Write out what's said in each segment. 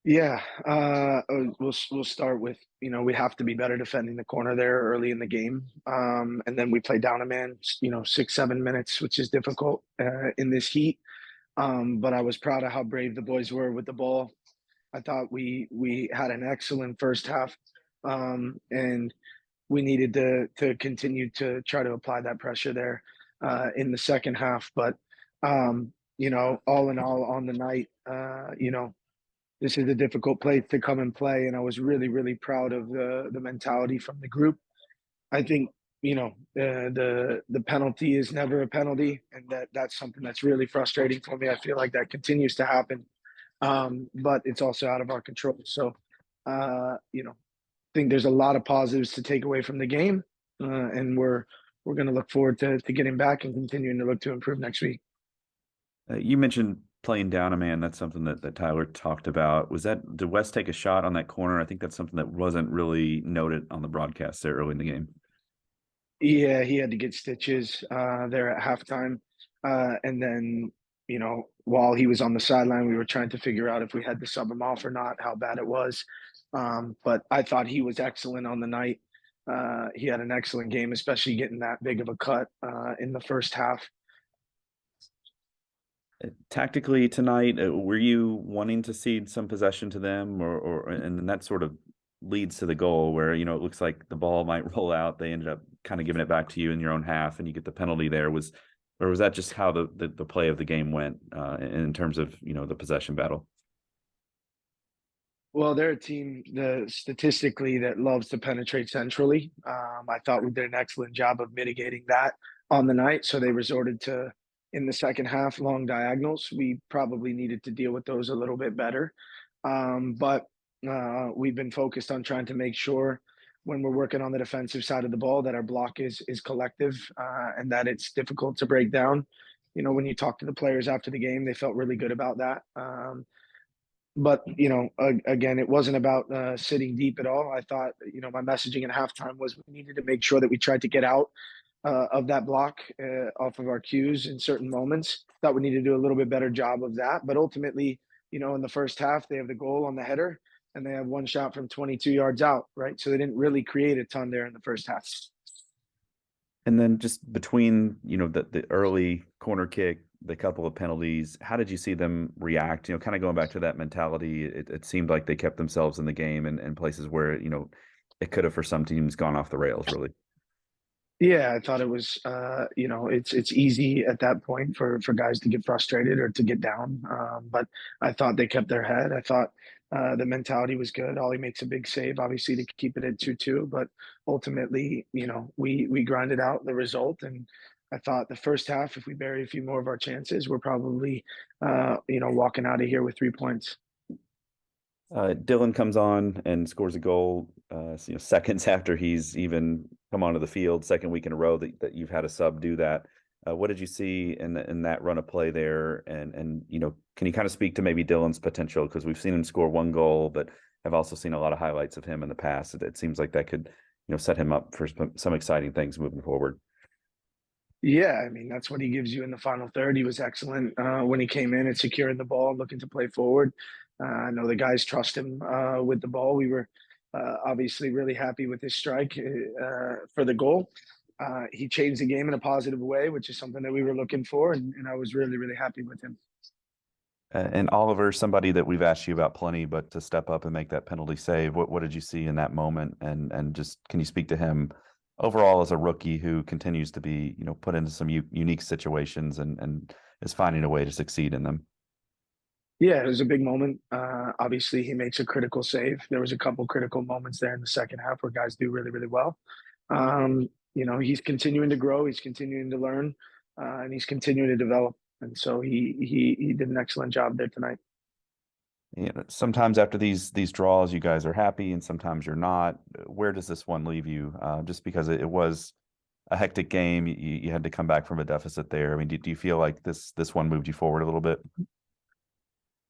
Yeah, we'll start with, we have to be better defending the corner there early in the game. And then we play down a man, 6, 7 minutes, which is difficult in this heat. But I was proud of how brave the boys were with the ball. I thought we had an excellent first half, and we needed to continue to try to apply that pressure there in the second half. But all in all, on the night, this is a difficult place to come and play, and I was really, really proud of the mentality from the group. I think the penalty is never a penalty, and that's something that's really frustrating for me. I feel like that continues to happen, but it's also out of our control. So, I think there's a lot of positives to take away from the game, and we're going to look forward to getting back and continuing to look to improve next week. You mentioned playing down a man. That's something that Tyler talked about. Did West take a shot on that corner? I think that's something that wasn't really noted on the broadcast there early in the game. Yeah, he had to get stitches there at halftime, and then while he was on the sideline, we were trying to figure out if we had to sub him off or not, how bad it was. But I thought he was excellent on the night. He had an excellent game, especially getting that big of a cut in the first half. Tactically tonight, were you wanting to cede some possession to them, or and then that sort of leads to the goal where it looks like the ball might roll out. They ended up kind of giving it back to you in your own half, and you get the penalty there. Was that just how the play of the game went in terms of the possession battle? Well, they're a team statistically that loves to penetrate centrally. I thought we did an excellent job of mitigating that on the night. So they resorted to, in the second half, long diagonals. We probably needed to deal with those a little bit better. But we've been focused on trying to make sure when we're working on the defensive side of the ball that our block is collective, and that it's difficult to break down. When you talk to the players after the game, they felt really good about that. But again, it wasn't about sitting deep at all. I thought my messaging at halftime was we needed to make sure that we tried to get out of that block off of our cues in certain moments. Thought we needed to do a little bit better job of that. But ultimately, in the first half, they have the goal on the header, and they have one shot from 22 yards out, right? So they didn't really create a ton there in the first half. And then just between, the early corner kick, the couple of penalties, how did you see them react? Kind of going back to that mentality, it seemed like they kept themselves in the game and places where, it could have for some teams gone off the rails, really. Yeah, I thought it was, it's easy at that point for guys to get frustrated or to get down. But I thought they kept their head. I thought the mentality was good. Ollie makes a big save, obviously, to keep it at 2-2. But ultimately, we grinded out the result. And I thought the first half, if we bury a few more of our chances, we're probably, walking out of here with 3 points. Dylan comes on and scores a goal, seconds after he's even come onto the field, second week in a row that you've had a sub do that. What did you see in that run of play there? And can you kind of speak to maybe Dylan's potential? Because we've seen him score one goal, but I've also seen a lot of highlights of him in the past. It seems like that could, set him up for some exciting things moving forward. Yeah, I mean, that's what he gives you in the final third. He was excellent when he came in and securing the ball, looking to play forward. I know the guys trust him with the ball. We were obviously really happy with his strike for the goal. He changed the game in a positive way, which is something that we were looking for, and I was really, really happy with him. And Oliver, somebody that we've asked you about plenty, but to step up and make that penalty save, what did you see in that moment? And just can you speak to him overall as a rookie who continues to be, put into some unique situations and is finding a way to succeed in them? Yeah, it was a big moment. Obviously, he makes a critical save. There was a couple critical moments there in the second half where guys do really, really well. He's continuing to grow. He's continuing to learn, and he's continuing to develop. And so he did an excellent job there tonight. Sometimes after these draws, you guys are happy, and sometimes you're not. Where does this one leave you? Just because it was a hectic game, you had to come back from a deficit there. I mean, do you feel like this one moved you forward a little bit?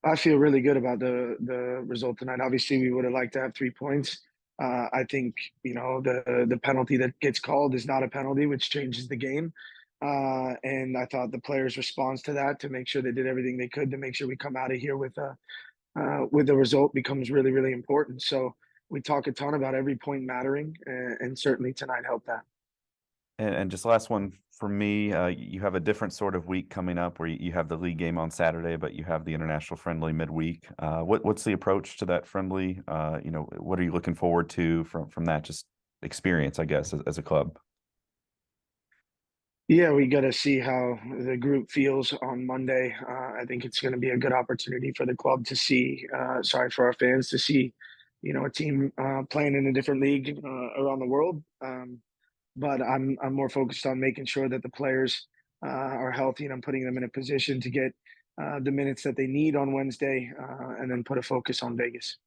I feel really good about the result tonight. Obviously, we would have liked to have 3 points. I think the penalty that gets called is not a penalty, which changes the game. And I thought the players' response to that to make sure they did everything they could to make sure we come out of here with with the result becomes really, really important. So we talk a ton about every point mattering, and certainly tonight helped that. And just last one for me, you have a different sort of week coming up where you have the league game on Saturday, but you have the international friendly midweek. What's the approach to that friendly? What are you looking forward to from that just experience, I guess, as a club? Yeah, we got to see how the group feels on Monday. I think it's going to be a good opportunity for the club to see, sorry, for our fans to see, a team playing in a different league around the world. But I'm more focused on making sure that the players are healthy, and I'm putting them in a position to get the minutes that they need on Wednesday, and then put a focus on Vegas.